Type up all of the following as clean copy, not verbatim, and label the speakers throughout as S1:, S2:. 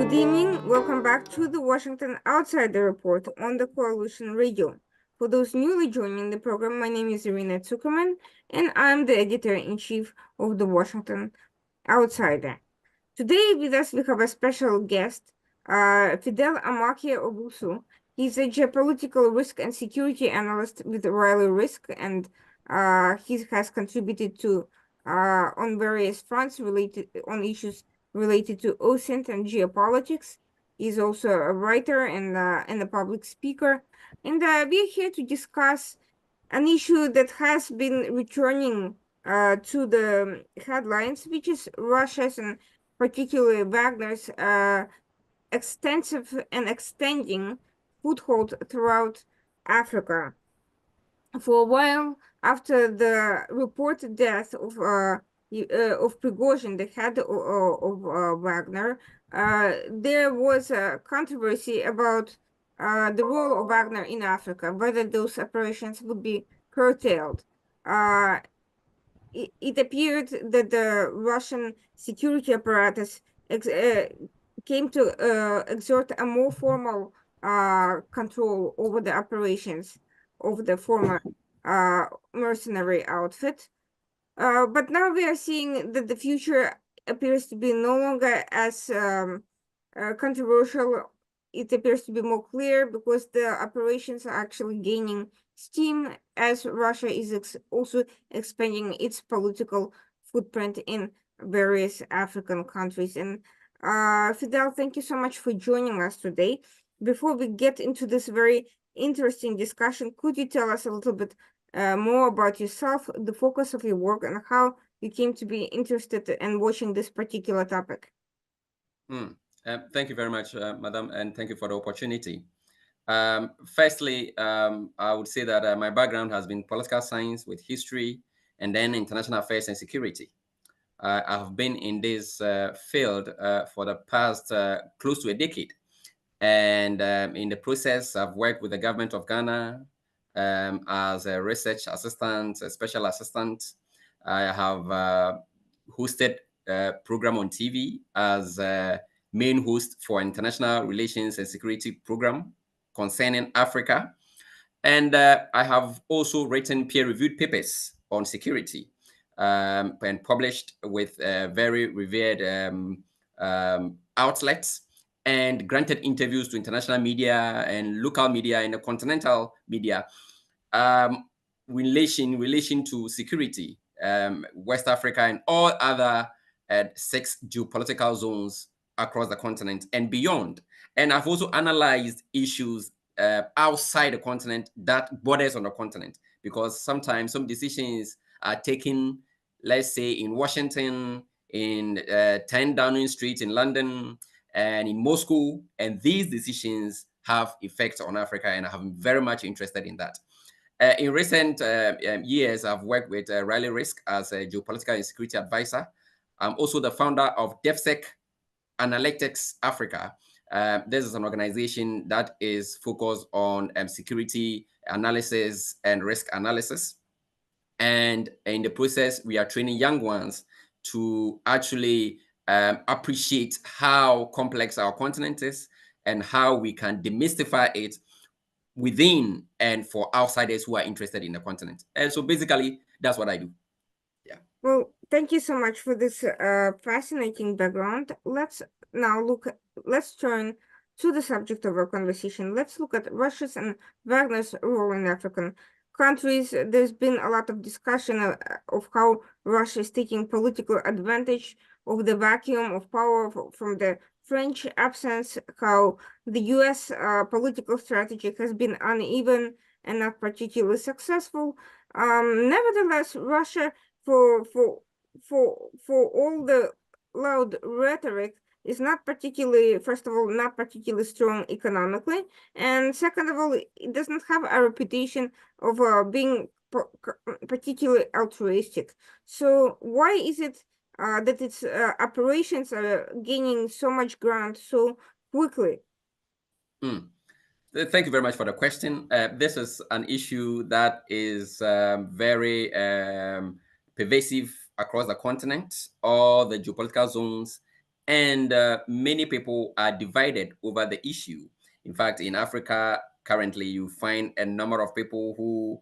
S1: Good evening. Welcome back to the Washington Outsider Report on the Coalition Radio. For those newly joining the program, my name is Irina Zuckerman, and I'm the editor-in-chief of the Washington Outsider. Today with us, we have a special guest, Fidel Amakye Owusu. He's a geopolitical risk and security analyst with Riley Risk, and he has contributed to on various fronts related on issues related to OSINT and geopolitics. He's also a writer and a public speaker, and we are here to discuss an issue that has been returning to the headlines, which is Russia's and particularly Wagner's extensive and extending foothold throughout Africa. For a while after the reported death of Prigozhin, the head of Wagner, there was a controversy about the role of Wagner in Africa, whether those operations would be curtailed. It appeared that the Russian security apparatus came to exert a more formal control over the operations of the former mercenary outfit. But now we are seeing that the future appears to be no longer as controversial. It appears to be more clear because the operations are actually gaining steam as Russia is also expanding its political footprint in various African countries. And Fidel, thank you so much for joining us today. Before we get into this very interesting discussion, could you tell us a little bit more about yourself, the focus of your work, and how you came to be interested in watching this particular topic?
S2: Thank you very much, Madam, and thank you for the opportunity. Firstly, I would say that my background has been political science with history and then international affairs and security. I have been in this field for the past close to a decade. And in the process, I've worked with the government of Ghana as a research assistant, a special assistant. I have hosted a program on TV as a main host for international relations and security program concerning Africa. And I have also written peer-reviewed papers on security and published with very revered outlets and granted interviews to international media and local media and the continental media relation to security, West Africa and all other 6 geopolitical zones across the continent and beyond. And I've also analyzed issues outside the continent that borders on the continent, because sometimes some decisions are taken, let's say, in Washington, in 10 Downing Street in London, and in Moscow, and these decisions have effects on Africa, and I'm very much interested in that. In recent years, I've worked with Riley Risk as a geopolitical and security advisor. I'm also the founder of DevSec Analytics Africa. This is an organization that is focused on security analysis and risk analysis. And in the process, we are training young ones to actually appreciate how complex our continent is and how we can demystify it within and for outsiders who are interested in the continent. And so basically, that's what I do. Yeah.
S1: Well, thank you so much for this fascinating background. Let's turn to the subject of our conversation. Let's look at Russia's and Wagner's role in African countries. There's been a lot of discussion of how Russia is taking political advantage of the vacuum of power from the French absence, how the US political strategy has been uneven and not particularly successful. Nevertheless, Russia, for all the loud rhetoric, is not particularly, first of all, not particularly strong economically, and second of all, it does not have a reputation of being particularly altruistic. So why is it that its operations are gaining so much ground so quickly?
S2: Thank you very much for the question. This is an issue that is very pervasive across the continent, all the geopolitical zones, and many people are divided over the issue. In fact, in Africa currently, you find a number of people who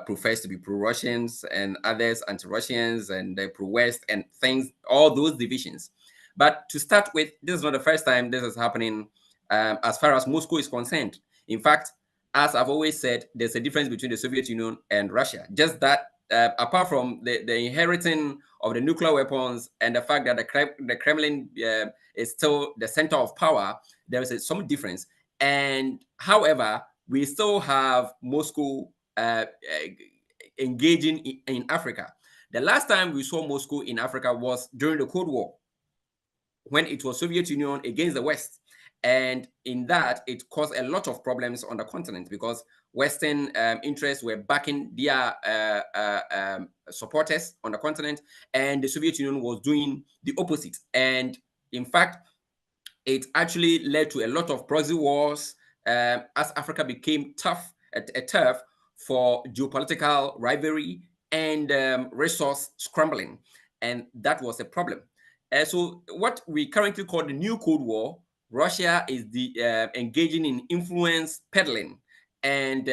S2: profess to be pro-Russians and others anti-Russians and pro-West and things, all those divisions. But to start with, this is not the first time this is happening as far as Moscow is concerned. In fact, as I've always said, there's a difference between the Soviet Union and Russia. Just that, apart from the inheriting of the nuclear weapons and the fact that the Kremlin is still the center of power, there is some difference. And however, we still have Moscow engaging in Africa. The last time we saw Moscow in Africa was during the Cold War, when it was Soviet Union against the West. And in that, it caused a lot of problems on the continent because Western interests were backing their supporters on the continent, and the Soviet Union was doing the opposite. And in fact, it actually led to a lot of proxy wars as Africa became a turf for geopolitical rivalry and resource scrambling. And that was a problem. So what we currently call the new Cold War, Russia is engaging in influence peddling and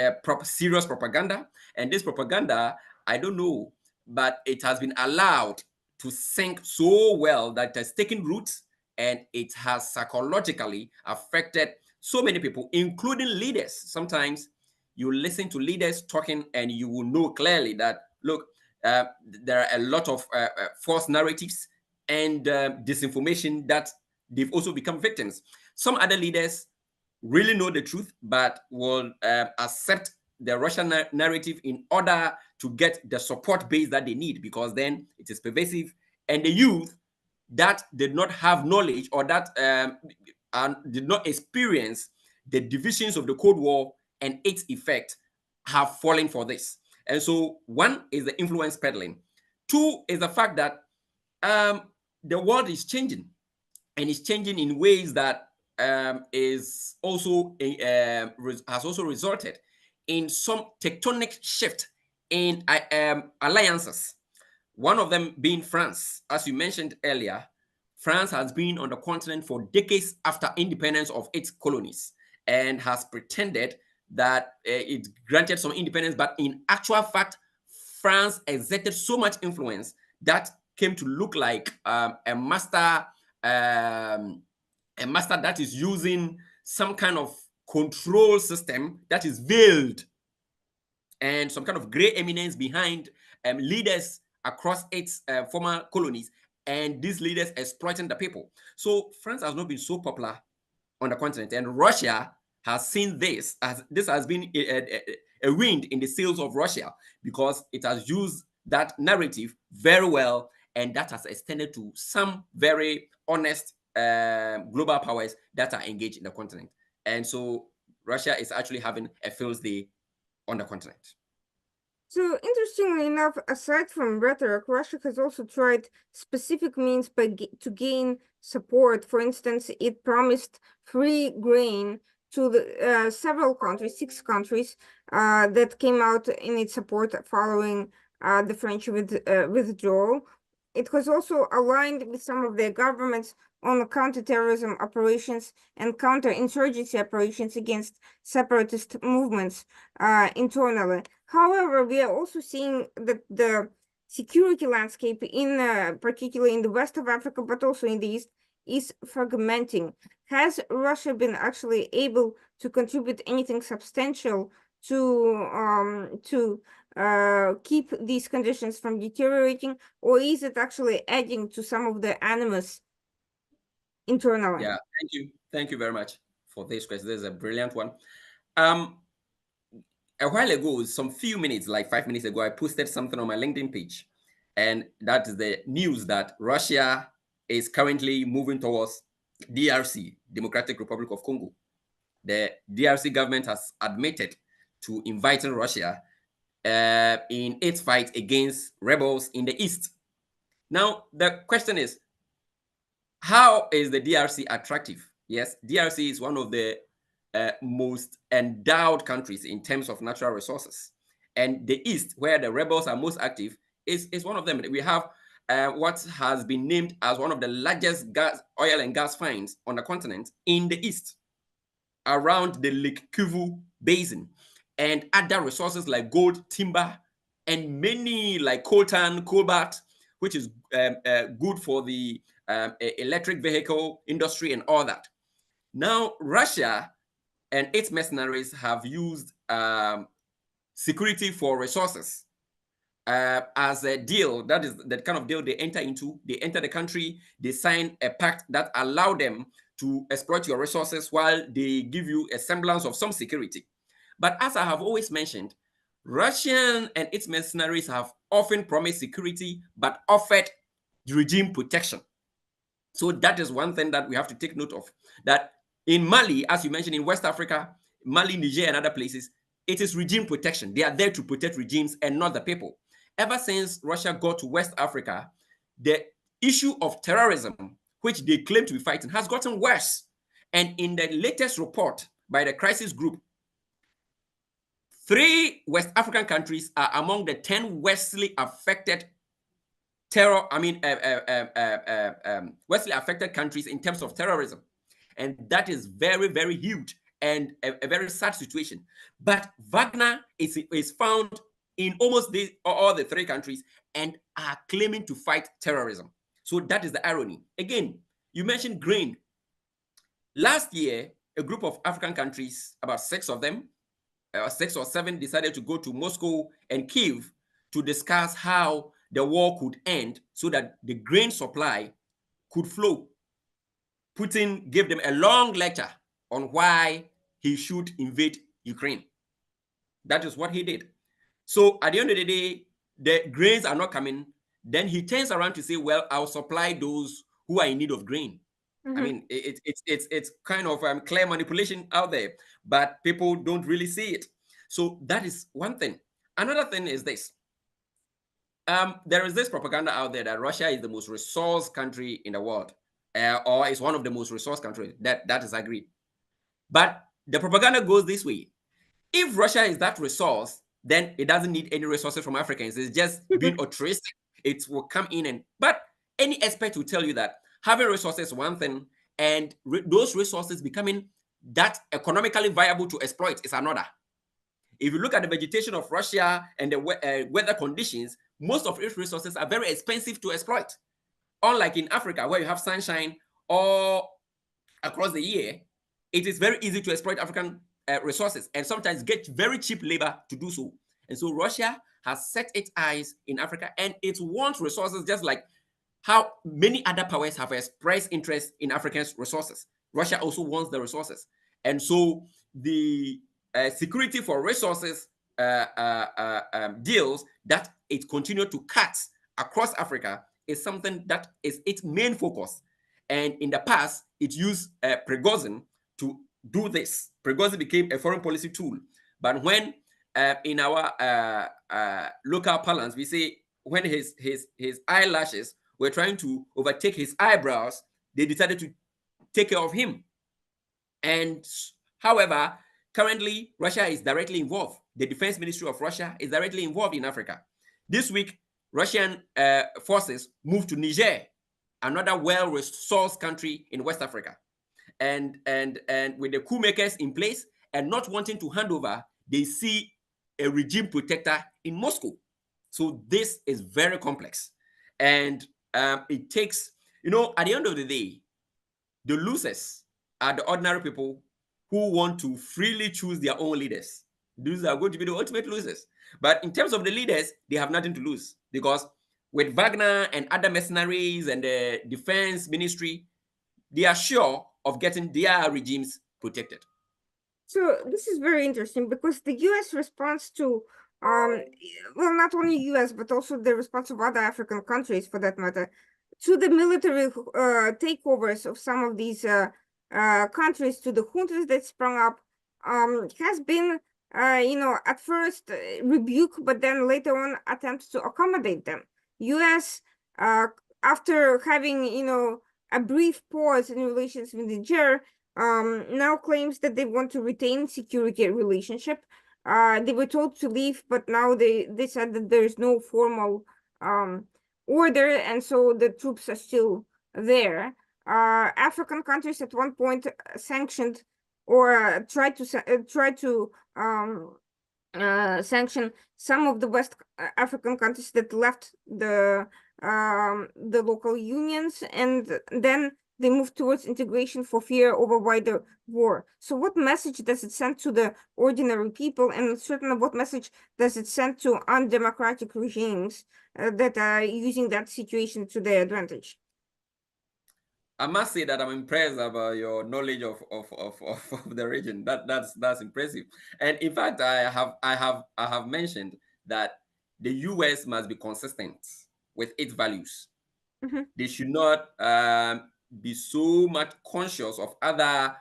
S2: serious propaganda. And this propaganda, I don't know, but it has been allowed to sink so well that it has taken roots, and it has psychologically affected so many people, including leaders. Sometimes you listen to leaders talking and you will know clearly that, look, there are a lot of false narratives and disinformation that they've also become victims. Some other leaders really know the truth, but will accept the Russian narrative in order to get the support base that they need, because then it is pervasive. And the youth that did not have knowledge or that did not experience the divisions of the Cold War and its effect have fallen for this. And so, one is the influence peddling. Two is the fact that the world is changing, and it's changing in ways that is also has also resulted in some tectonic shift in alliances. One of them being France. As you mentioned earlier, France has been on the continent for decades after independence of its colonies and has pretended that it granted some independence, but in actual fact, France exerted so much influence that came to look like um, a master that is using some kind of control system that is veiled and some kind of gray eminence behind leaders across its former colonies, and these leaders exploiting the people. So France has not been so popular on the continent, and Russia has seen this as this has been a wind in the sails of Russia, because it has used that narrative very well, and that has extended to some very honest global powers that are engaged in the continent. And so Russia is actually having a field day on the continent.
S1: So, interestingly enough, aside from rhetoric, Russia has also tried specific means to gain support. For instance, it promised free grain to the several countries, 6 countries, that came out in its support following the French withdrawal. It was also aligned with some of their governments on counterterrorism operations and counterinsurgency operations against separatist movements internally. However, we are also seeing that the security landscape particularly in the west of Africa, but also in the east, is fragmenting. Has Russia been actually able to contribute anything substantial to keep these conditions from deteriorating, or is it actually adding to some of the animus internally?
S2: Yeah, thank you very much for this question. This is a brilliant one. A while ago, some few minutes, like 5 minutes ago, I posted something on my LinkedIn page, and that is the news that Russia is currently moving towards DRC, Democratic Republic of Congo. The DRC government has admitted to inviting Russia in its fight against rebels in the east. Now, the question is, how is the DRC attractive? Yes, DRC is one of the most endowed countries in terms of natural resources. And the East, where the rebels are most active, is one of them. We have what has been named as one of the largest oil and gas finds on the continent in the east, around the Lake Kivu basin, and other resources like gold, timber, and many like coltan, cobalt, which is good for the electric vehicle industry and all that. Now, Russia and its mercenaries have used security for resources as a deal. That is the kind of deal they enter into. They enter the country, they sign a pact that allow them to exploit your resources while they give you a semblance of some security. But as I have always mentioned, Russian and its mercenaries have often promised security but offered regime protection. So that is one thing that we have to take note of. That in Mali, as you mentioned, in West Africa, Mali, Niger, and other places, it is regime protection. They are there to protect regimes and not the people. Ever since Russia got to West Africa, the issue of terrorism, which they claim to be fighting, has gotten worse. And in the latest report by the crisis group, 3 West African countries are among the 10 worstly affected worstly affected countries in terms of terrorism. And that is very, very huge and a very sad situation. But Wagner is found in almost all the 3 countries and are claiming to fight terrorism. So that is the irony. Again, you mentioned grain. Last year, a group of African countries, about 6 of them, 6 or 7, decided to go to Moscow and Kiev to discuss how the war could end so that the grain supply could flow. Putin gave them a long lecture on why he should invade Ukraine. That is what he did. So at the end of the day, the grains are not coming. Then he turns around to say, well, I'll supply those who are in need of grain. I mean, it's kind of clear manipulation out there, but people don't really see it. So that is one thing. Another thing is this. There is this propaganda out there that Russia is the most resource country in the world, or is one of the most resource countries. That is agreed. But the propaganda goes this way. If Russia is that resource, then it doesn't need any resources from Africans. It's just being altruistic. It will come in but any expert will tell you that having resources is one thing, and those resources becoming that economically viable to exploit is another. If you look at the vegetation of Russia and the weather conditions, most of its resources are very expensive to exploit. Unlike in Africa, where you have sunshine all across the year, it is very easy to exploit African resources and sometimes get very cheap labor to do so. And so Russia has set its eyes in Africa and it wants resources just like how many other powers have expressed interest in African resources. Russia also wants the resources. And so the security for resources deals that it continued to cut across Africa is something that is its main focus. And in the past, it used Prigozhin to do this. Prigozhin became a foreign policy tool. But when in our local parlance, we say when his eyelashes were trying to overtake his eyebrows, they decided to take care of him. And however, currently, Russia is directly involved. The Defense Ministry of Russia is directly involved in Africa. This week, Russian forces moved to Niger, another well-resourced country in West Africa. And with the coup makers in place and not wanting to hand over, they see a regime protector in Moscow. So this is very complex. And it takes, at the end of the day, the losers are the ordinary people who want to freely choose their own leaders. These are going to be the ultimate losers. But in terms of the leaders, they have nothing to lose because with Wagner and other mercenaries and the defense ministry, they are sure of getting their regimes protected.
S1: So this is very interesting because the U.S. response to, well, not only U.S., but also the response of other African countries, for that matter, to the military takeovers of some of these countries, to the juntas that sprung up, has been, at first rebuke, but then later on attempts to accommodate them. U.S., after having, a brief pause in relations with Niger, now claims that they want to retain security relationship. They were told to leave, but now they said that there is no formal order, and so the troops are still there. African countries at one point sanctioned or tried to sanction some of the West African countries that left the local unions, and then they moved towards integration for fear of a wider war. So what message does it send to the ordinary people, and certainly what message does it send to undemocratic regimes that are using that situation to their advantage?
S2: I must say that I'm impressed about your knowledge of the region. That's impressive. And in fact, I have mentioned that the US must be consistent with its values.
S1: Mhm.
S2: They should not be so much conscious of other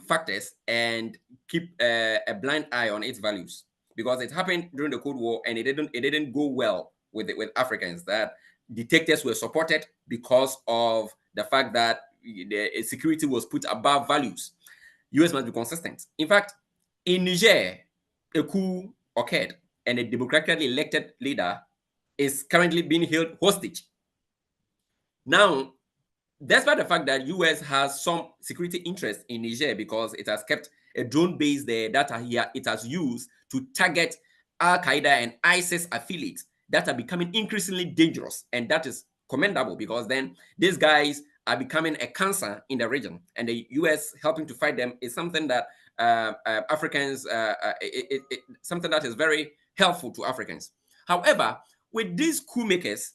S2: factors and keep a blind eye on its values, because it happened during the Cold War and it didn't go well with Africans. That dictators were supported because of the fact that the security was put above values. US must be consistent. In fact, in Niger, a coup occurred and a democratically elected leader is currently being held hostage. Now, despite the fact that US has some security interest in Niger because it has kept a drone base there that it has used to target Al Qaeda and ISIS affiliates that are becoming increasingly dangerous, and that is commendable because then these guys are becoming a cancer in the region, and the US helping to fight them is something that Africans, something that is very helpful to Africans. However, with these coup makers,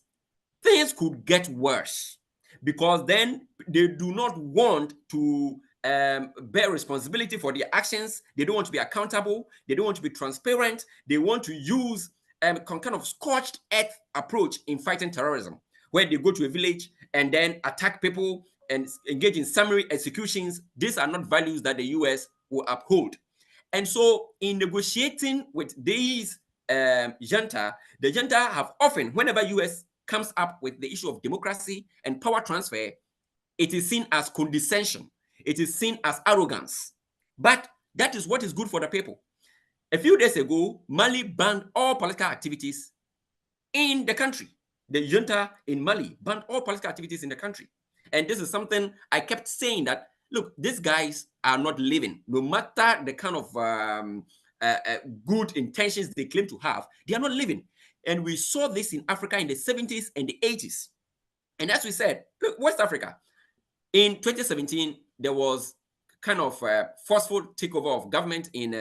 S2: things could get worse because then they do not want to bear responsibility for their actions. They don't want to be accountable. They don't want to be transparent. They want to use kind of scorched earth approach in fighting terrorism, where they go to a village and then attack people and engage in summary executions. These are not values that the US will uphold. And so, in negotiating with these junta, the junta have often, whenever US comes up with the issue of democracy and power transfer, it is seen as condescension. It is seen as arrogance. But that is what is good for the people. A few days ago, Mali banned all political activities in the country. The junta in Mali banned all political activities in the country. And this is something I kept saying that, look, these guys are not living. No matter the kind of good intentions they claim to have, they are not living. And we saw this in Africa in the 70s and the 80s. And as we said, West Africa, in 2017, there was kind of a forceful takeover of government in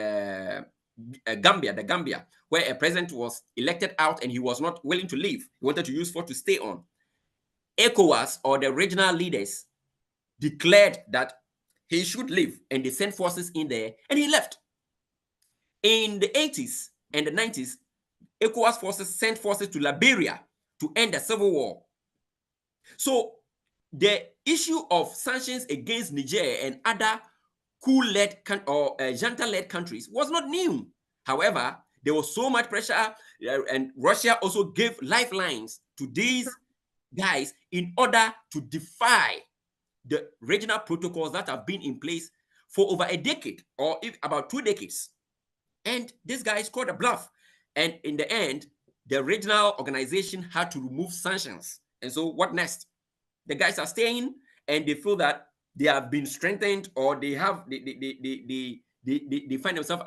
S2: Gambia, where a president was elected out and he was not willing to leave. He wanted to use force to stay on. ECOWAS, or the regional leaders, declared that he should leave, and they sent forces in there, and he left. In the 80s and the 90s, ECOWAS forces sent forces to Liberia to end the civil war. So the issue of sanctions against Niger and other coup-led or junta-led countries was not new. However, there was so much pressure, and Russia also gave lifelines to these guys in order to defy the regional protocols that have been in place for over a decade, or about 2 decades. And these guys called a bluff. And in the end, the regional organization had to remove sanctions. And so what next? The guys are staying and they feel that they have been strengthened, or they find themselves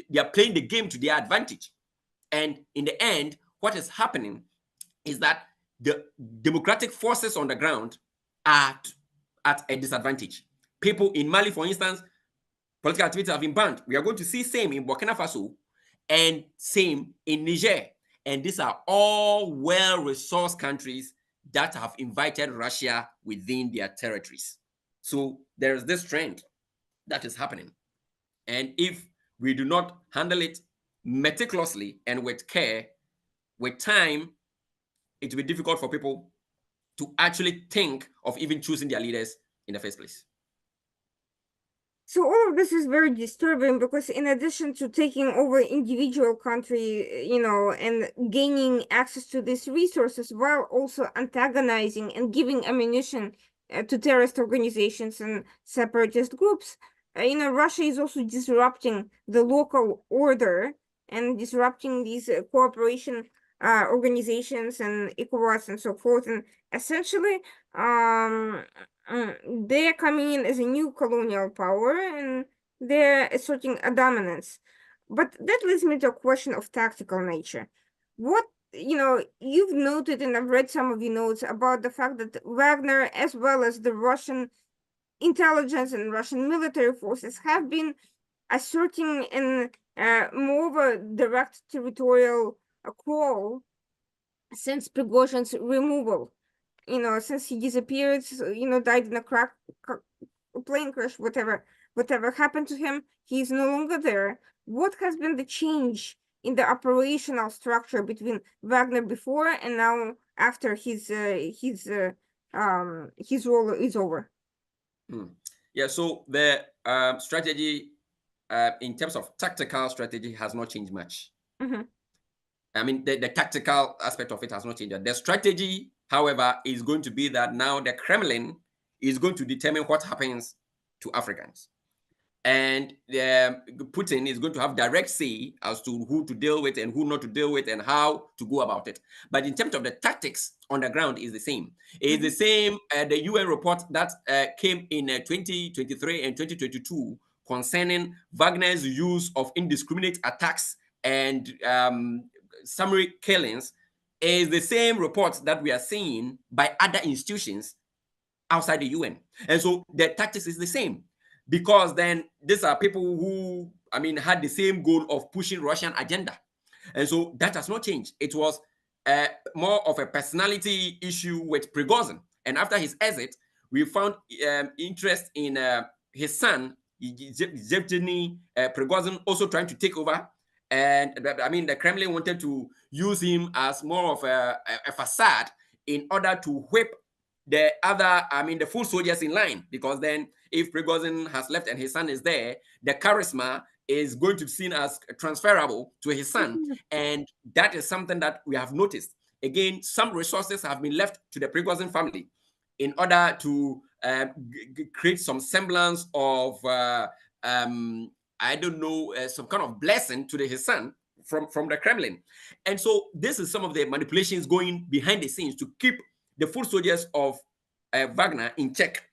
S2: they are playing the game to their advantage. And in the end, what is happening is that the democratic forces on the ground are at a disadvantage. People in Mali, for instance, political activities have been banned. We are going to see same in Burkina Faso and same in Niger. And these are all well-resourced countries that have invited Russia within their territories. So there is this trend that is happening. And if we do not handle it meticulously and with care, with time, it will be difficult for people to actually think of even choosing their leaders in the first place.
S1: So all of this is very disturbing because in addition to taking over individual country, and gaining access to these resources while also antagonizing and giving ammunition to terrorist organizations and separatist groups, Russia is also disrupting the local order and disrupting these cooperation organizations and ECOWAS and so forth. And essentially, they're coming in as a new colonial power and they're asserting a dominance. But that leads me to a question of tactical nature. What, you've noted, and I've read some of your notes about the fact that Wagner, as well as the Russian intelligence and Russian military forces, have been asserting in more of a direct territorial call since Prigozhin's removal. Since he disappeared, died in a plane crash, whatever happened to him, he's no longer there. What has been the change in the operational structure between Wagner before and now after his role is over?
S2: Yeah, so the strategy in terms of tactical strategy has not changed much.
S1: Mm-hmm.
S2: I mean, the tactical aspect of it has not changed. The strategy, however, is going to be that now the Kremlin is going to determine what happens to Africans. And Putin is going to have direct say as to who to deal with and who not to deal with and how to go about it. But in terms of the tactics on the ground, is the same. It's the same. The UN report that came in 2023 and 2022 concerning Wagner's use of indiscriminate attacks and summary killings is the same report that we are seeing by other institutions outside the UN. And so the tactics is the same, because then these are people who, had the same goal of pushing Russian agenda. And so that has not changed. It was more of a personality issue with Prigozhin. And after his exit, we found interest in his son, Yevgeny Prigozhin, also trying to take over. And the Kremlin wanted to use him as more of a facade in order to whip the other, the full soldiers in line, because then if Prigozhin has left and his son is there, the charisma is going to be seen as transferable to his son. And that is something that we have noticed. Again, some resources have been left to the Prigozhin family in order to create some semblance of, some kind of blessing to his son from the Kremlin. And so this is some of the manipulations going behind the scenes to keep the full soldiers of Wagner in check.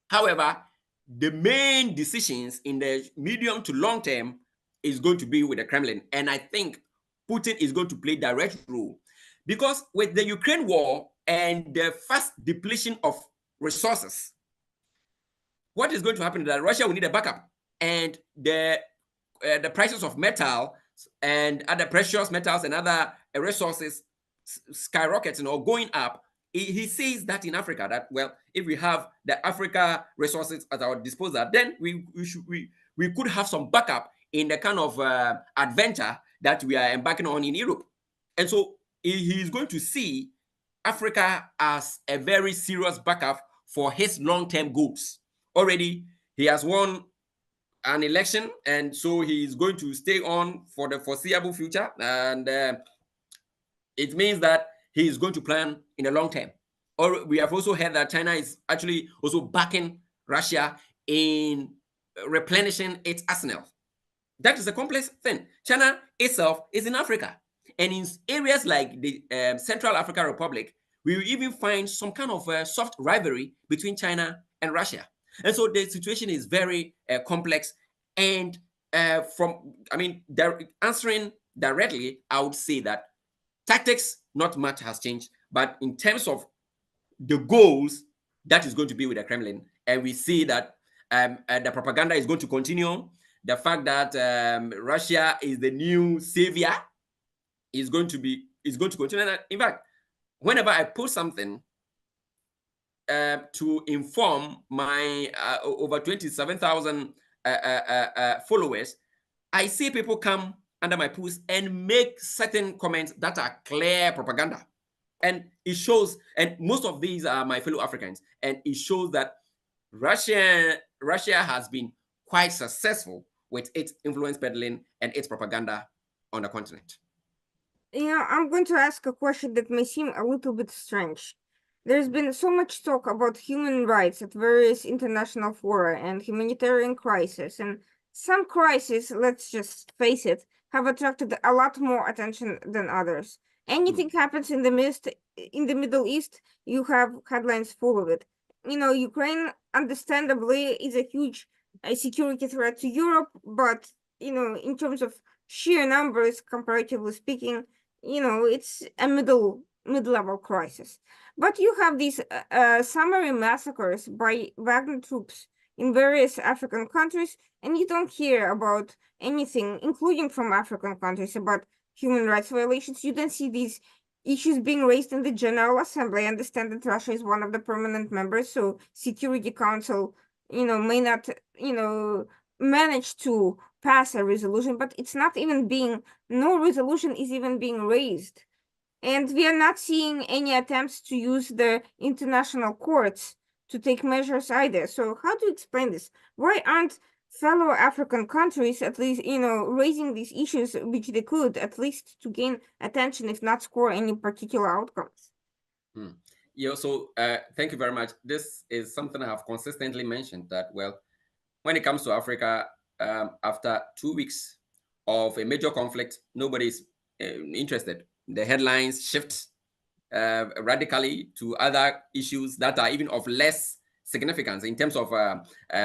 S2: However, the main decisions in the medium to long term is going to be with the Kremlin. And I think Putin is going to play a direct role, because with the Ukraine war and the fast depletion of resources, what is going to happen is that Russia will need a backup. And the prices of metal and other precious metals and other resources skyrocketing or going up. He says that in Africa, that, well, if we have the Africa resources at our disposal, then we could have some backup in the kind of adventure that we are embarking on in Europe. And so he is going to see Africa as a very serious backup for his long-term goals. Already, he has won an election, and so he is going to stay on for the foreseeable future. And it means that he is going to plan in the long term. Or we have also heard that China is actually also backing Russia in replenishing its arsenal. That is a complex thing. China itself is in Africa. And in areas like the Central African Republic, we will even find some kind of soft rivalry between China and Russia. And so the situation is very complex. And answering directly, I would say that tactics, not much has changed. But in terms of the goals, that is going to be with the Kremlin. And we see that the propaganda is going to continue. The fact that Russia is the new savior is going to continue. And in fact, whenever I post something to inform my over 27,000 followers, I see people come under my post and make certain comments that are clear propaganda. And it shows, and most of these are my fellow Africans, and it shows that Russia has been quite successful with its influence peddling and its propaganda on the continent.
S1: I'm going to ask a question that may seem a little bit strange. There's been so much talk about human rights at various international fora and humanitarian crises, and some crises, let's just face it, have attracted a lot more attention than others. Anything happens in the Middle East, you have headlines full of it. Ukraine understandably is a huge security threat to Europe, but in terms of sheer numbers, comparatively speaking, it's a mid-level crisis. But you have these summary massacres by Wagner troops in various African countries, and you don't hear about anything, including from African countries, about human rights violations. You don't see these issues being raised in the General Assembly. I understand that Russia is one of the permanent members, so Security Council, may not, manage to pass a resolution, but it's not even no resolution is even being raised. And we are not seeing any attempts to use the international courts to take measures either. So how do you explain this? Why aren't fellow African countries at least, raising these issues, which they could, at least to gain attention, if not score any particular outcomes?
S2: Yeah, so thank you very much. This is something I have consistently mentioned that, well, when it comes to Africa, after 2 weeks of a major conflict, nobody's interested. The headlines shift radically to other issues that are even of less significance in terms of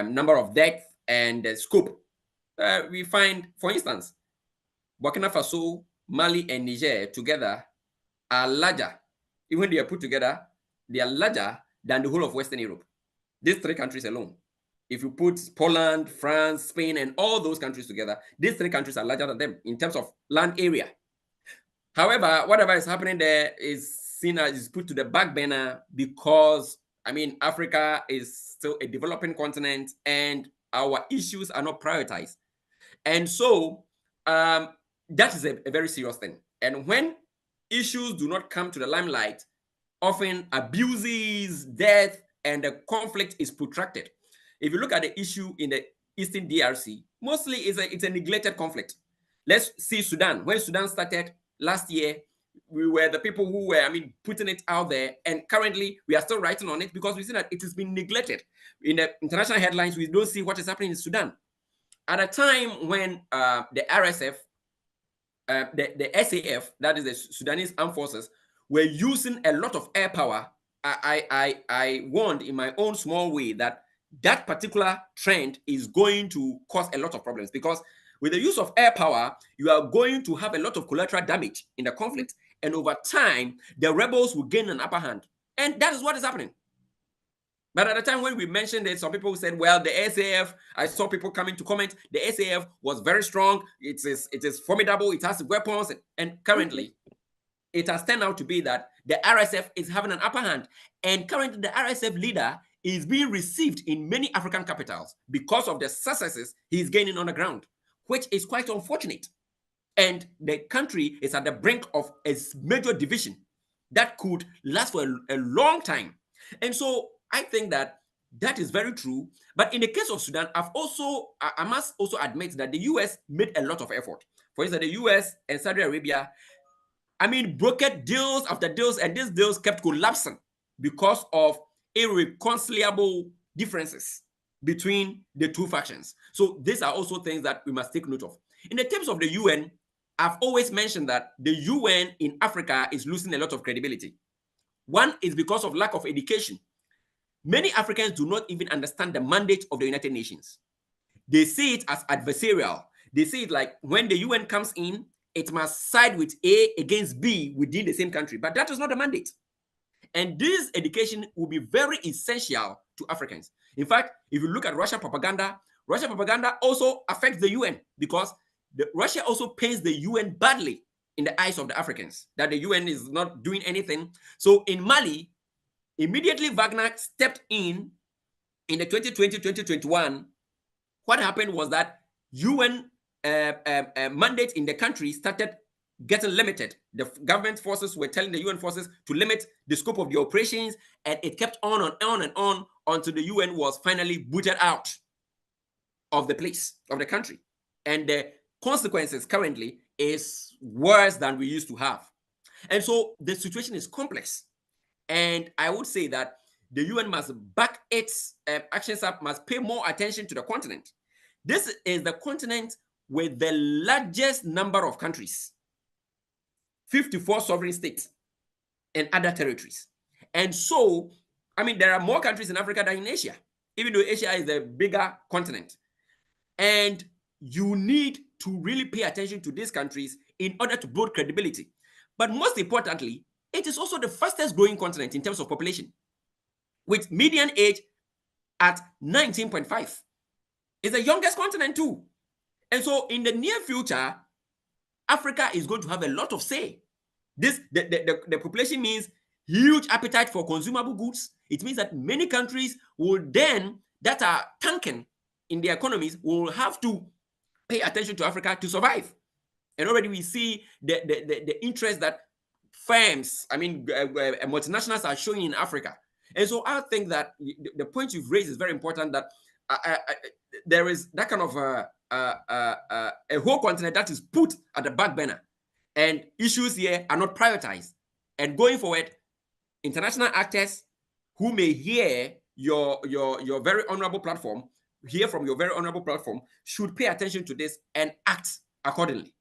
S2: number of deaths and scope. We find, for instance, Burkina Faso, Mali, and Niger together are larger. Even when they are put together, they are larger than the whole of Western Europe. These three countries alone. If you put Poland, France, Spain, and all those countries together, these three countries are larger than them in terms of land area. However, whatever is happening there is seen as is put to the back burner because, Africa is still a developing continent and our issues are not prioritized. And so that is a very serious thing. And when issues do not come to the limelight, often abuses, death, and the conflict is protracted. If you look at the issue in the Eastern DRC, mostly it's a neglected conflict. Let's see Sudan. When Sudan started last year, we were the people who were, putting it out there, and currently we are still writing on it because we see that it has been neglected. In the international headlines, we don't see what is happening in Sudan. At a time when the RSF, the SAF, that is the Sudanese Armed Forces, were using a lot of air power, I warned in my own small way that particular trend is going to cause a lot of problems because with the use of air power, you are going to have a lot of collateral damage in the conflict. And over time, the rebels will gain an upper hand. And that is what is happening. But at the time when we mentioned it, some people said, well, the SAF, I saw people coming to comment, the SAF was very strong. It is formidable. It has weapons. And currently, it has turned out to be that the RSF is having an upper hand. And currently, the RSF leader is being received in many African capitals because of the successes he's gaining on the ground, which is quite unfortunate. And the country is at the brink of a major division that could last for a long time. And so I think that is very true. But in the case of Sudan, I must also admit that the US made a lot of effort. For instance, the US and Saudi Arabia, brokered deals after deals, and these deals kept collapsing because of irreconcilable differences between the two factions. So these are also things that we must take note of. In the terms of the UN, I've always mentioned that the UN in Africa is losing a lot of credibility. One is because of lack of education. Many Africans do not even understand the mandate of the United Nations. They see it as adversarial. They see it like when the UN comes in, it must side with A against B within the same country. But that is not the mandate. And this education will be very essential to Africans. In fact, if you look at Russia propaganda also affects the UN because Russia also paints the UN badly in the eyes of the Africans, that the UN is not doing anything. So in Mali, immediately Wagner stepped in the 2020-2021, what happened was that UN mandate in the country started getting limited. The government forces were telling the UN forces to limit the scope of the operations, and it kept on and on and on until the UN was finally booted out of the place, of the country. And the consequences currently is worse than we used to have. And so the situation is complex. And I would say that the UN must back its actions up, must pay more attention to the continent. This is the continent with the largest number of countries. 54 sovereign states and other territories. And so, I mean, there are more countries in Africa than in Asia, even though Asia is a bigger continent. And you need to really pay attention to these countries in order to build credibility. But most importantly, it is also the fastest growing continent in terms of population, with median age at 19.5. It's the youngest continent too. And so in the near future, Africa is going to have a lot of say. The population means huge appetite for consumable goods. It means that many countries will then, that are tanking in their economies, will have to pay attention to Africa to survive. And already we see the interest that firms, I mean, multinationals are showing in Africa. And so I think that the point you've raised is very important, that there is that kind of a whole continent that is put at the back burner, and issues here are not prioritized. And going forward, international actors who may hear your very honorable platform, hear from your very honorable platform, should pay attention to this and act accordingly.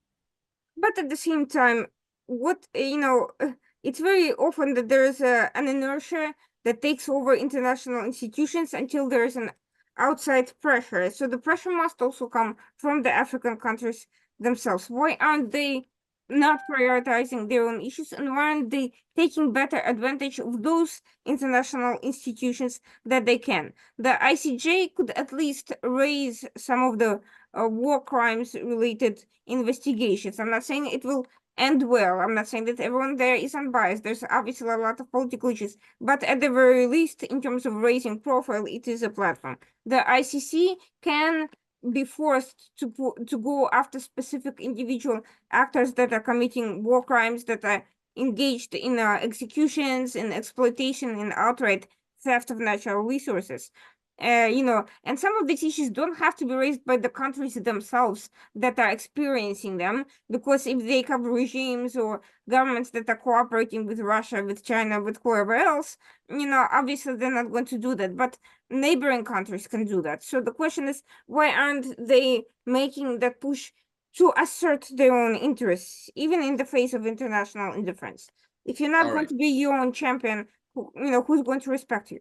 S1: But at the same time, it's very often that there is an inertia that takes over international institutions until there is an outside pressure. So the pressure must also come from the African countries themselves. Why aren't they not prioritizing their own issues, and why aren't they taking better advantage of those international institutions that they can? The ICJ could at least raise some of the war crimes related investigations. I'm not saying it will end well. I'm not saying that everyone there is unbiased. There's obviously a lot of political issues, but at the very least, in terms of raising profile, it is a platform. The ICC can be forced to go after specific individual actors that are committing war crimes, that are engaged in executions, in exploitation, in outright theft of natural resources. And some of these issues don't have to be raised by the countries themselves that are experiencing them, because if they have regimes or governments that are cooperating with Russia, with China, with whoever else, obviously they're not going to do that. But neighboring countries can do that. So the question is, why aren't they making that push to assert their own interests, even in the face of international indifference? If you're not going to be your own champion, who's going to respect you?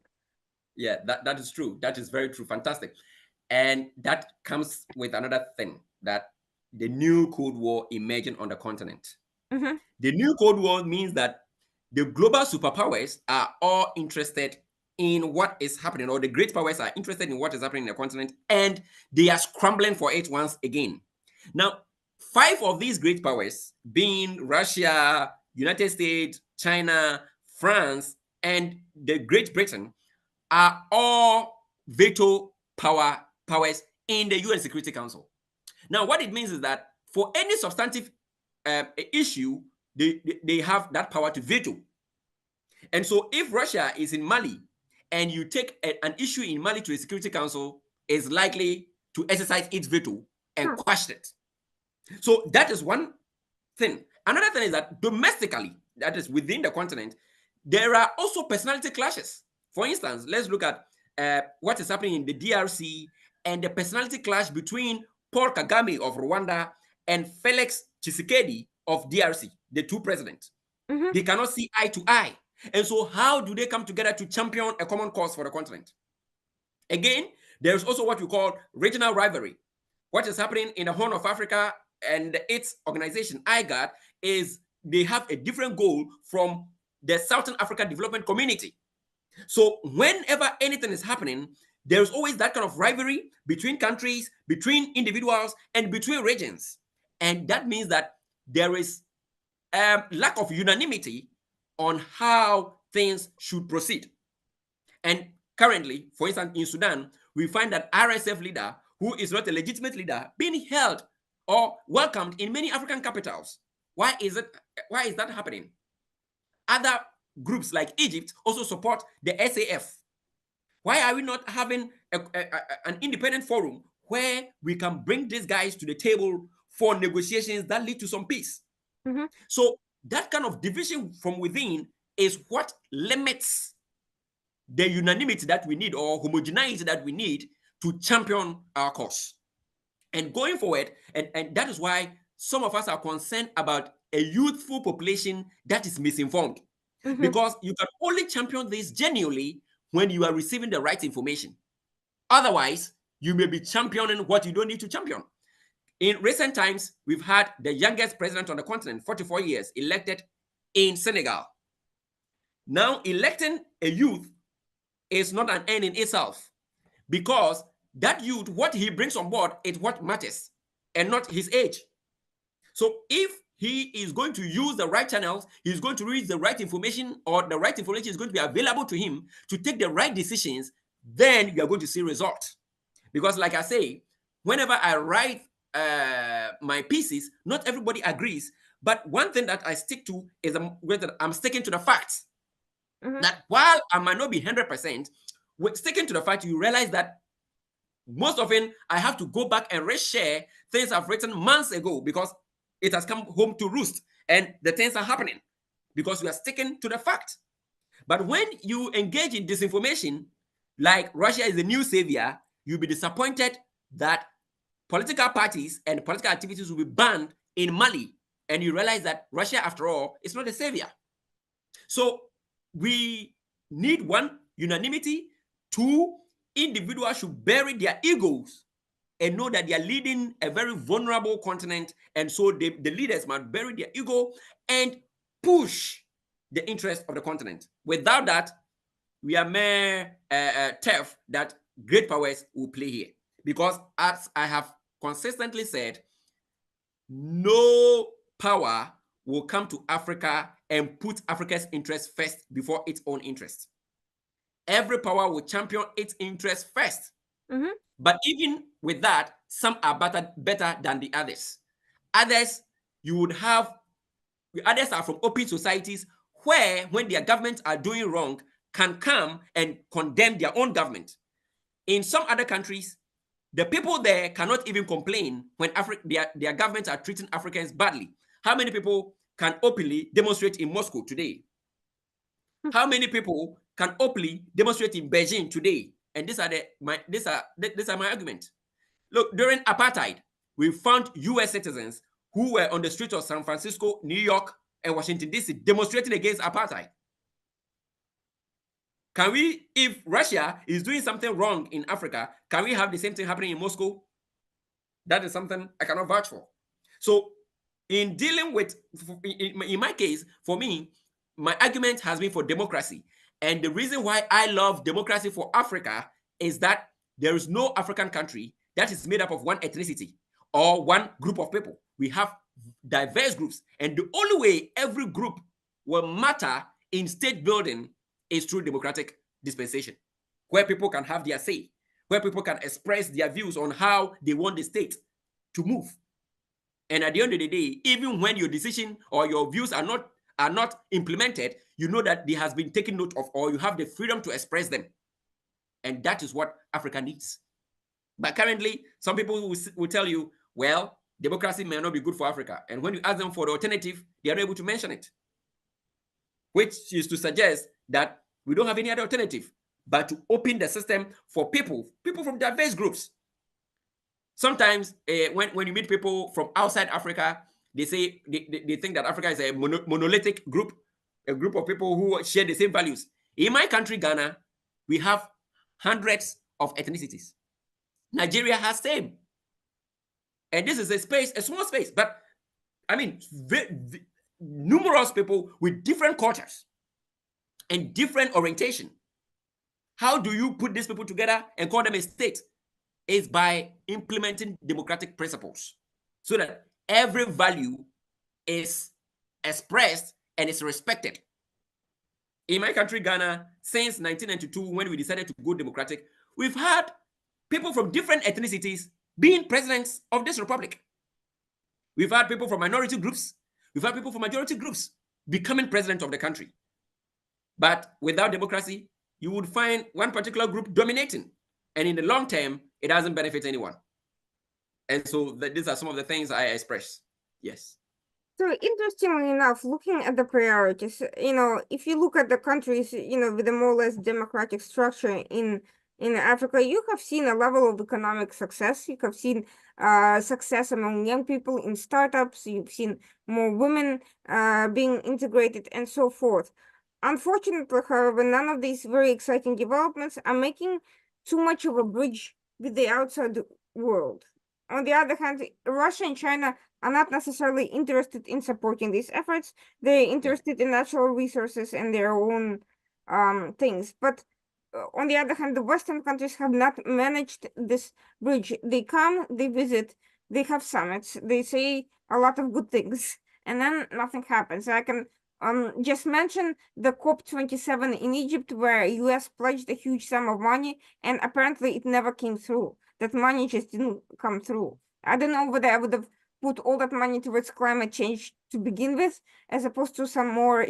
S2: Yeah, that is true. That is very true. Fantastic. And that comes with another thing, that the new Cold War emerging on the continent.
S1: Mm-hmm.
S2: The new Cold War means that the global superpowers are all interested in what is happening, or the great powers are interested in what is happening in the continent, and they are scrambling for it once again. Now, 5 of these great powers, being Russia, United States, China, France, and the Great Britain, are all veto powers in the UN Security Council. Now, what it means is that for any substantive issue, they have that power to veto. And so if Russia is in Mali and you take an issue in Mali to the Security Council, is likely to exercise its veto and quash it. So that is one thing. Another thing is that domestically, that is within the continent, there are also personality clashes. For instance, let's look at what is happening in the DRC and the personality clash between Paul Kagame of Rwanda and Felix Tshisekedi of DRC, the two presidents.
S1: Mm-hmm.
S2: They cannot see eye to eye. And so how do they come together to champion a common cause for the continent? Again, there's also what we call regional rivalry. What is happening in the Horn of Africa and its organization, IGAD, is they have a different goal from the Southern Africa Development Community. So whenever anything is happening, there's always that kind of rivalry between countries, between individuals, and between regions. And that means that there is lack of unanimity on how things should proceed. And currently, for instance, in Sudan, we find that RSF leader, who is not a legitimate leader, being held or welcomed in many African capitals. Why is that happening? Other groups like Egypt also support the SAF. Why are we not having an independent forum where we can bring these guys to the table for negotiations that lead to some peace?
S1: Mm-hmm.
S2: So that kind of division from within is what limits the unanimity that we need, or homogeneity that we need, to champion our cause. And going forward, and that is why some of us are concerned about a youthful population that is misinformed. Because you can only champion this genuinely when you are receiving the right information. Otherwise, you may be championing what you don't need to champion. In recent times, we've had the youngest president on the continent, 44 years, elected in Senegal. Now, electing a youth is not an end in itself, because that youth, what he brings on board is what matters, and not his age. So if he is going to use the right channels, he's going to read the right information, or the right information is going to be available to him to take the right decisions, then you are going to see results. Because like I say, whenever I write my pieces, not everybody agrees. But one thing that I stick to is I'm sticking to the facts. That while I might not be 100%, with sticking to the fact, you realize that most often I have to go back and reshare things I've written months ago, because it has come home to roost and the things are happening because we are sticking to the fact. But when you engage in disinformation, like Russia is the new savior, you'll be disappointed that political parties and political activities will be banned in Mali. And you realize that Russia, after all, is not a savior. So we need, one, unanimity. Two, individuals should bury their egos and know that they are leading a very vulnerable continent. And so the leaders must bury their ego and push the interest of the continent. Without that, we are mere turf that great powers will play here. Because as I have consistently said, no power will come to Africa and put Africa's interest first before its own interest. Every power will champion its interest first. But even with that, some are better than the others. Others are from open societies where, when their governments are doing wrong, can come and condemn their own government. In some other countries, the people there cannot even complain when their governments are treating Africans badly. How many people can openly demonstrate in Moscow today? How many people can openly demonstrate in Beijing today? And these are my argument. Look, during apartheid, we found US citizens who were on the streets of San Francisco, New York, and Washington, D.C. demonstrating against apartheid. Can we, if Russia is doing something wrong in Africa, can we have the same thing happening in Moscow? That is something I cannot vouch for. So in dealing with, in my case, for me, my argument has been for democracy. And the reason why I love democracy for Africa is that there is no African country that is made up of one ethnicity or one group of people. We have diverse groups. And the only way every group will matter in state building is through democratic dispensation, where people can have their say, where people can express their views on how they want the state to move. And at the end of the day, even when your decision or your views are not implemented, you know that they has been taken note of, or you have the freedom to express them. And that is what Africa needs. But currently, some people will tell you, well, democracy may not be good for Africa. And when you ask them for the alternative, they are not able to mention it, which is to suggest that we don't have any other alternative but to open the system for people from diverse groups. Sometimes when you meet people from outside Africa, they say they think that Africa is a monolithic group, a group of people who share the same values. In my country, Ghana, we have hundreds of ethnicities. Nigeria has same. And this is a small space, but I mean, numerous people with different cultures and different orientation. How do you put these people together and call them a state? Is by implementing democratic principles so that every value is expressed and is respected. In my country, Ghana, since 1992, when we decided to go democratic, we've had people from different ethnicities being presidents of this republic. We've had people from minority groups, we've had people from majority groups becoming president of the country. But without democracy, you would find one particular group dominating. And in the long term, it doesn't benefit anyone. And so these are some of the things I express. Yes.
S1: So interestingly enough, looking at the priorities, if you look at the countries, with a more or less democratic structure in in Africa, you have seen a level of economic success. You have seen success among young people in startups. You've seen more women being integrated and so forth. Unfortunately, however, none of these very exciting developments are making too much of a bridge with the outside world. On the other hand, Russia and China are not necessarily interested in supporting these efforts. They're
S2: Yeah.
S1: interested in natural resources and their own things. But on the other hand, the Western countries have not managed this bridge. They come, they visit, they have summits, they say a lot of good things, and then nothing happens. I can just mention the COP27 in Egypt, where US pledged a huge sum of money, and apparently it never came through. That money just didn't come through. I don't know whether I would have put all that money towards climate change to begin with, as opposed to some more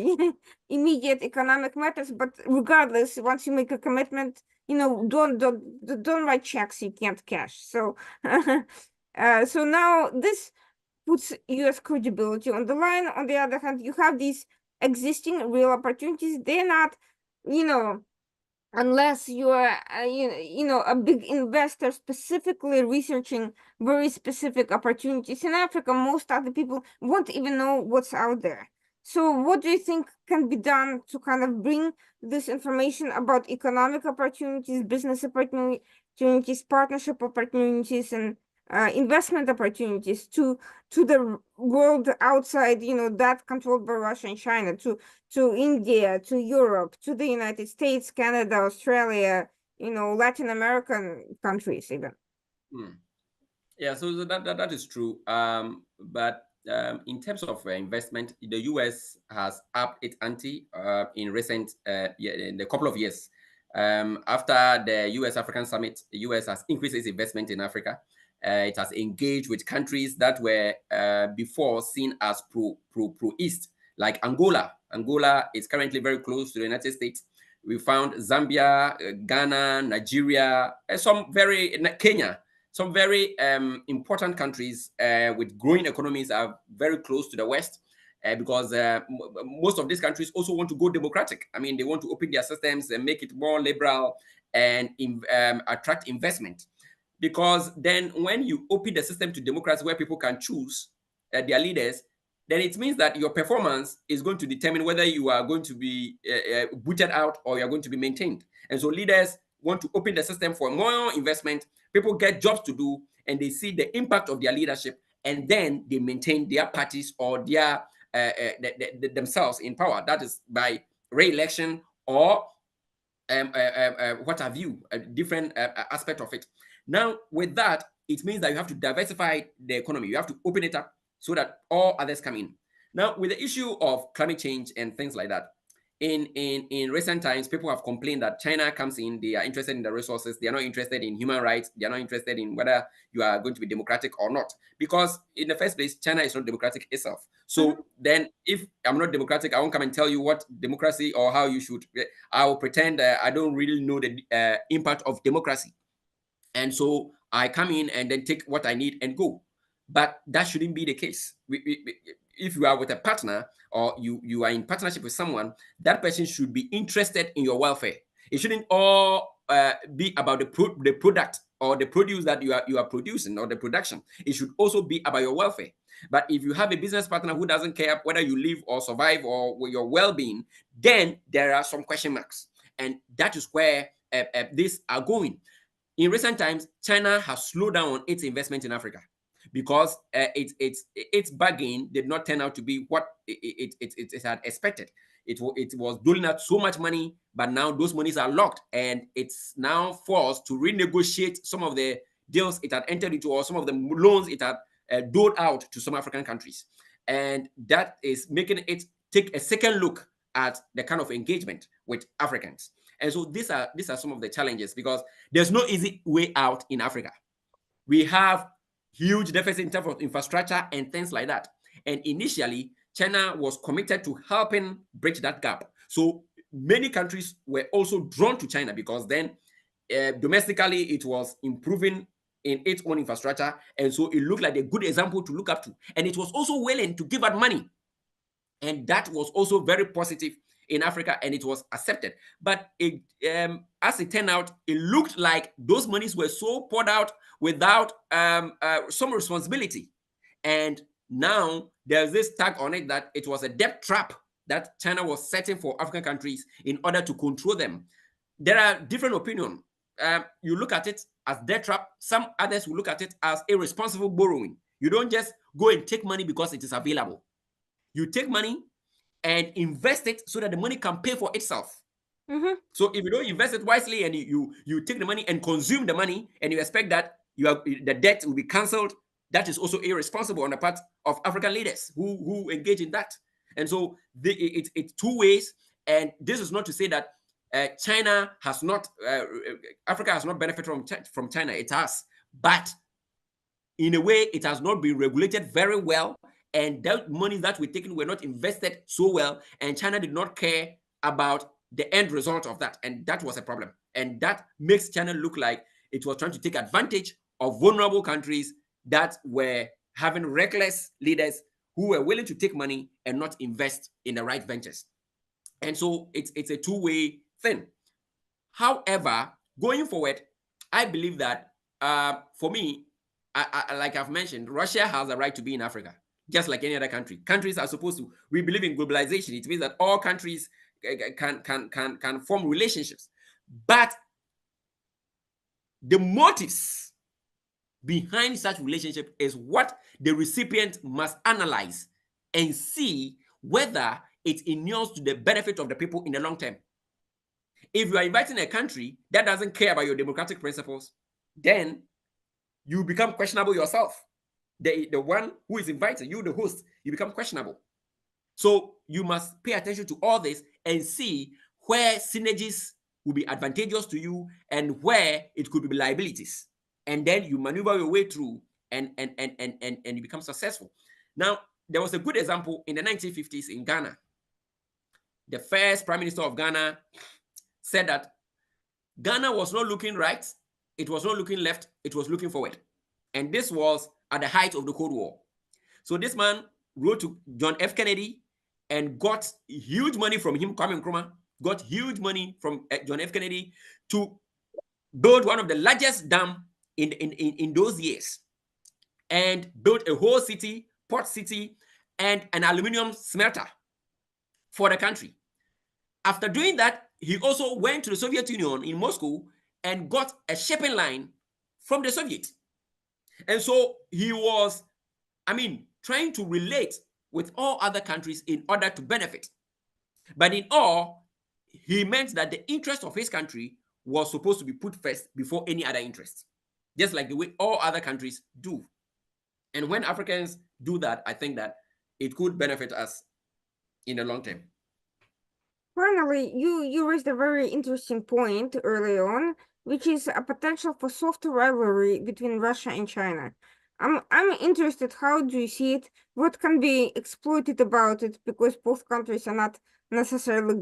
S1: immediate economic matters. But regardless, once you make a commitment, don't write checks you can't cash. So, so now this puts U.S. credibility on the line. On the other hand, you have these existing real opportunities. They're not, you know, unless you are a big investor specifically researching very specific opportunities in Africa. Most other people won't even know what's out there. So what do you think can be done to kind of bring this information about economic opportunities, business opportunities, partnership opportunities, and investment opportunities to the world outside, that controlled by Russia and China, to India, to Europe, to the United States, Canada, Australia, Latin American countries even.
S2: Hmm. Yeah, so that is true. But in terms of investment, the US has upped its ante in recent in a couple of years. After the US African Summit, the US has increased its investment in Africa. It has engaged with countries that were before seen as pro East, like Angola. Angola is currently very close to the United States. We found Zambia, Ghana, Nigeria, Kenya, some very important countries with growing economies are very close to the West because most of these countries also want to go democratic. I mean, they want to open their systems and make it more liberal and attract investment. Because then when you open the system to democracy where people can choose their leaders, then it means that your performance is going to determine whether you are going to be booted out or you are going to be maintained. And so leaders want to open the system for more investment. People get jobs to do, and they see the impact of their leadership, and then they maintain their parties or their themselves in power. That is by re-election or what have you, a different aspect of it. Now, with that, it means that you have to diversify the economy. You have to open it up so that all others come in. Now, with the issue of climate change and things like that, in recent times, people have complained that China comes in, they are interested in the resources, they are not interested in human rights, they are not interested in whether you are going to be democratic or not. Because in the first place, China is not democratic itself. So then if I'm not democratic, I won't come and tell you what democracy or how you should. I will pretend I don't really know the impact of democracy. And so I come in and then take what I need and go. But that shouldn't be the case. If you are with a partner or you are in partnership with someone, that person should be interested in your welfare. It shouldn't all be about the product or the produce that you are producing or the production. It should also be about your welfare. But if you have a business partner who doesn't care whether you live or survive or your well-being, then there are some question marks. And that is where these are going. In recent times, China has slowed down its investment in Africa because its bargain did not turn out to be what it had expected. It was doling out so much money, but now those monies are locked, and it's now forced to renegotiate some of the deals it had entered into or some of the loans it had doled out to some African countries, and that is making it take a second look at the kind of engagement with Africans. And so these are some of the challenges because there's no easy way out in Africa. We have huge deficit in terms of infrastructure and things like that. And initially, China was committed to helping bridge that gap. So many countries were also drawn to China because then domestically it was improving in its own infrastructure. And so it looked like a good example to look up to. And it was also willing to give out money. And that was also very positive in Africa, and it was accepted. But as it turned out, it looked like those monies were so poured out without some responsibility. And now there's this tag on it that it was a debt trap that China was setting for African countries in order to control them. There are different opinions. You look at it as debt trap. Some others will look at it as irresponsible borrowing. You don't just go and take money because it is available. You take money and invest it so that the money can pay for itself. So if you don't invest it wisely and you take the money and consume the money and you expect that the debt will be cancelled, that is also irresponsible on the part of African leaders who engage in that. And so it's two ways. And this is not to say that China has not, Africa has not benefited from China. It has, but in a way, it has not been regulated very well. And that money that we're taking were not invested so well. And China did not care about the end result of that. And that was a problem. And that makes China look like it was trying to take advantage of vulnerable countries that were having reckless leaders who were willing to take money and not invest in the right ventures. And so it's a two-way thing. However, going forward, I believe that for me, like I've mentioned, Russia has a right to be in Africa, just like any other country. Countries are supposed to. We believe in globalization. It means that all countries can form relationships, but the motives behind such relationship is what the recipient must analyze and see whether it inures to the benefit of the people in the long term. If you are inviting a country that doesn't care about your democratic principles, then you become questionable yourself. The one who is invited, you the host, you become questionable. So you must pay attention to all this and see where synergies will be advantageous to you and where it could be liabilities. And then you maneuver your way through and you become successful. Now, there was a good example in the 1950s in Ghana. The first prime minister of Ghana said that Ghana was not looking right, it was not looking left, it was looking forward. And this was at the height of the Cold War. So this man wrote to John F. Kennedy and got huge money from him, Kwame Nkrumah, got huge money from John F. Kennedy to build one of the largest dams in those years and built a whole city, port city, and an aluminum smelter for the country. After doing that, he also went to the Soviet Union in Moscow and got a shipping line from the Soviet. And so he was, trying to relate with all other countries in order to benefit. But in all, he meant that the interest of his country was supposed to be put first before any other interest, just like the way all other countries do. And when Africans do that, I think that it could benefit us in the long term.
S1: Finally, you raised a very interesting point early on, which is a potential for soft rivalry between Russia and China. I'm interested, how do you see it? What can be exploited about it? Because both countries are not necessarily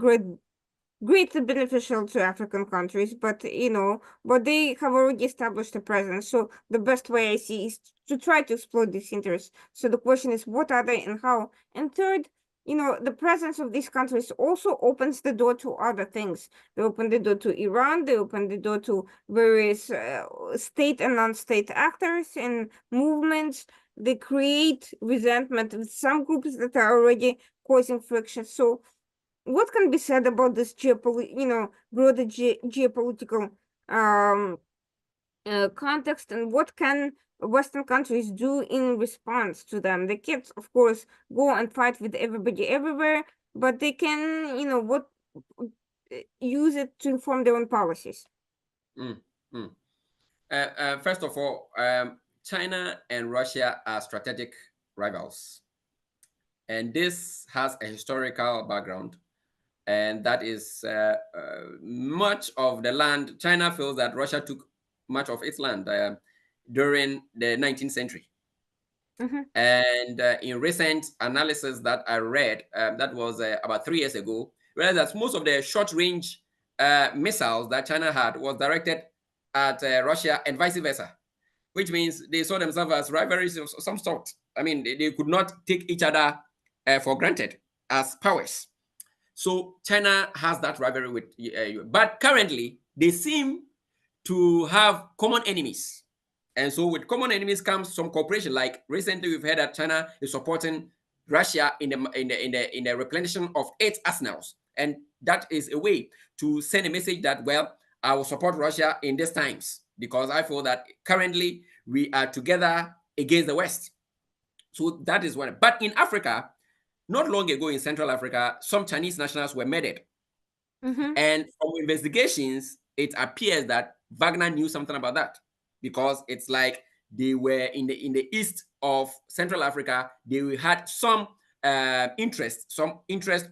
S1: greatly beneficial to African countries, but but they have already established a presence. So the best way I see is to try to exploit these interests. So the question is, what are they and how? And third, the presence of these countries also opens the door to other things. They open the door to Iran, they open the door to various state and non-state actors and movements. They create resentment with some groups that are already causing friction. So what can be said about this broader geopolitical context, and what can Western countries do in response to them? They can't, of course, go and fight with everybody everywhere, but they can, use it to inform their own policies.
S2: First of all, China and Russia are strategic rivals. And this has a historical background. And that is much of the land. China feels that Russia took much of its land during the 19th century. And in recent analysis that I read, that was about 3 years ago, realized that most of the short-range missiles that China had was directed at Russia and vice versa, which means they saw themselves as rivalries of some sort. They could not take each other for granted as powers. So China has that rivalry with but currently they seem to have common enemies. And so with common enemies comes some cooperation. Like recently we've heard that China is supporting Russia in the replenishment of its arsenals. And that is a way to send a message that, well, I will support Russia in these times because I feel that currently we are together against the West. So that is one. But in Africa, not long ago in Central Africa, some Chinese nationals were murdered. And from investigations, it appears that Wagner knew something about that because it's like they were in the east of Central Africa. They had some interest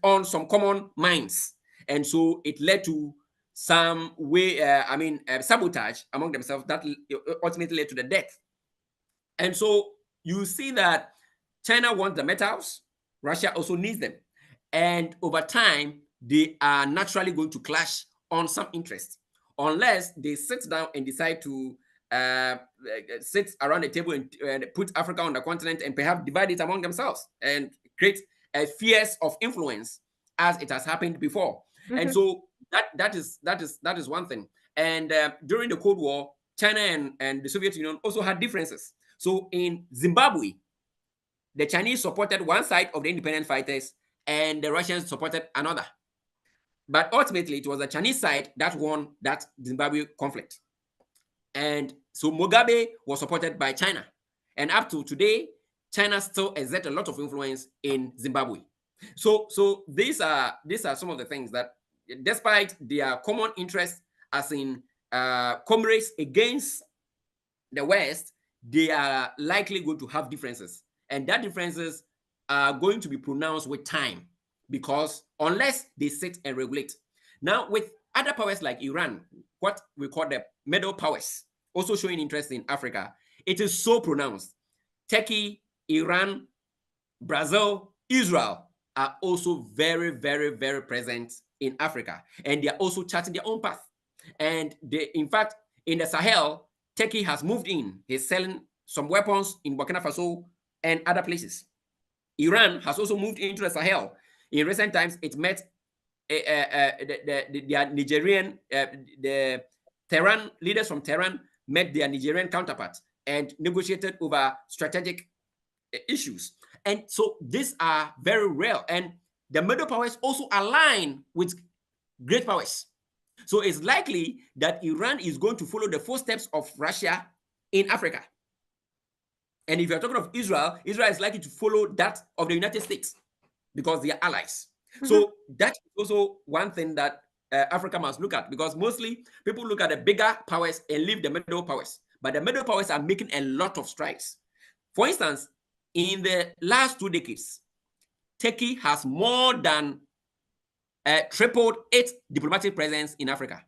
S2: on some common mines, and so it led to some way, sabotage among themselves that ultimately led to the death. And so you see that China wants the metals, Russia also needs them. And over time, they are naturally going to clash on some interest unless they sit down and decide to sit around the table and put Africa on the continent and perhaps divide it among themselves and create a fears of influence as it has happened before. And so that is one thing. And during the Cold War, China and the Soviet Union also had differences. So in Zimbabwe, the Chinese supported one side of the independent fighters and the Russians supported another. But ultimately, it was the Chinese side that won that Zimbabwe conflict. And so Mugabe was supported by China. And up to today, China still exerts a lot of influence in Zimbabwe. So these are some of the things that, despite their common interests, as in comrades against the West, they are likely going to have differences. And that differences are going to be pronounced with time because unless they sit and regulate. Now, with other powers like Iran, what we call the middle powers, also showing interest in Africa, it is so pronounced. Turkey, Iran, Brazil, Israel are also very, very, very present in Africa. And they are also charting their own path. And they, in fact, in the Sahel, Turkey has moved in. He's selling some weapons in Burkina Faso and other places. Iran has also moved into the Sahel. In recent times, it met their Nigerian, the Tehran leaders from Tehran met their Nigerian counterparts and negotiated over strategic issues. And so these are very real. And the middle powers also align with great powers. So it's likely that Iran is going to follow the footsteps of Russia in Africa. And if you're talking of Israel, Israel is likely to follow that of the United States because they are allies. So that's also one thing that Africa must look at, because mostly people look at the bigger powers and leave the middle powers. But the middle powers are making a lot of strides. For instance, in the last 2 decades, Turkey has more than tripled its diplomatic presence in Africa.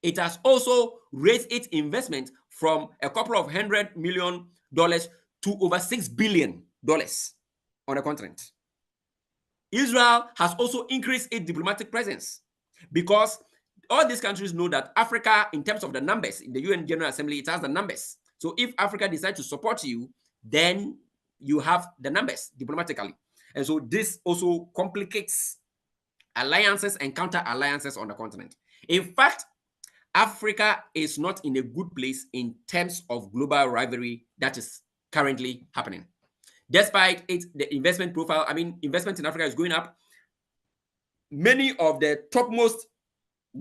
S2: It has also raised its investment from a couple of $100 million to over $6 billion on the continent. Israel has also increased its diplomatic presence because all these countries know that Africa, in terms of the numbers, in the UN General Assembly, it has the numbers. So if Africa decides to support you, then you have the numbers diplomatically. And so this also complicates alliances and counter alliances on the continent. In fact, Africa is not in a good place in terms of global rivalry that is currently happening. Despite the investment profile, investment in Africa is going up. Many of the topmost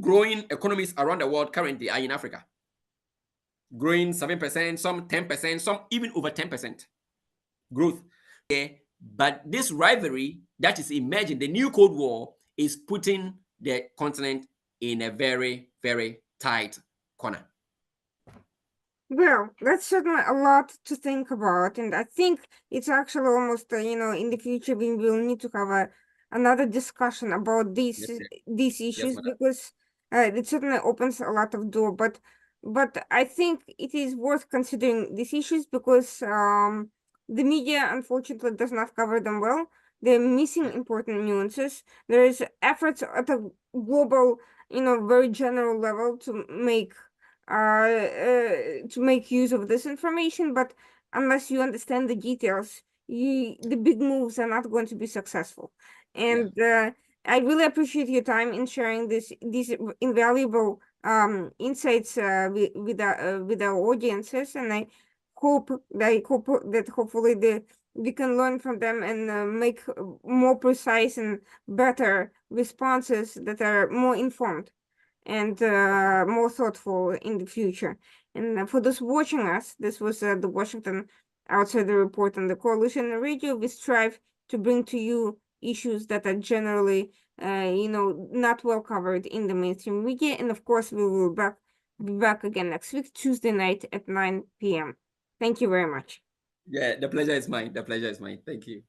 S2: growing economies around the world currently are in Africa. Growing 7%, some 10%, some even over 10% growth. But this rivalry that is emerging, the new Cold War, is putting the continent in a very, very tight corner.
S1: Well, that's certainly a lot to think about, and I think it's actually almost in the future we will need to have another discussion about these issues, because it certainly opens a lot of door. But I think it is worth considering these issues because the media unfortunately does not cover them well. They're missing important nuances. There is efforts at a global, very general level to make use of this information, but unless you understand the details, the big moves are not going to be successful. And I really appreciate your time in sharing these invaluable insights with our audiences, and I hope that hopefully we can learn from them and make more precise and better responses that are more informed and more thoughtful in the future. And for those watching us, this was the Washington Outsider Report on the Coalition Radio. We strive to bring to you issues that are generally, not well covered in the mainstream media. And of course, we will be back again next week, Tuesday night at 9 p.m. Thank you very much.
S2: Yeah, the pleasure is mine. The pleasure is mine. Thank you.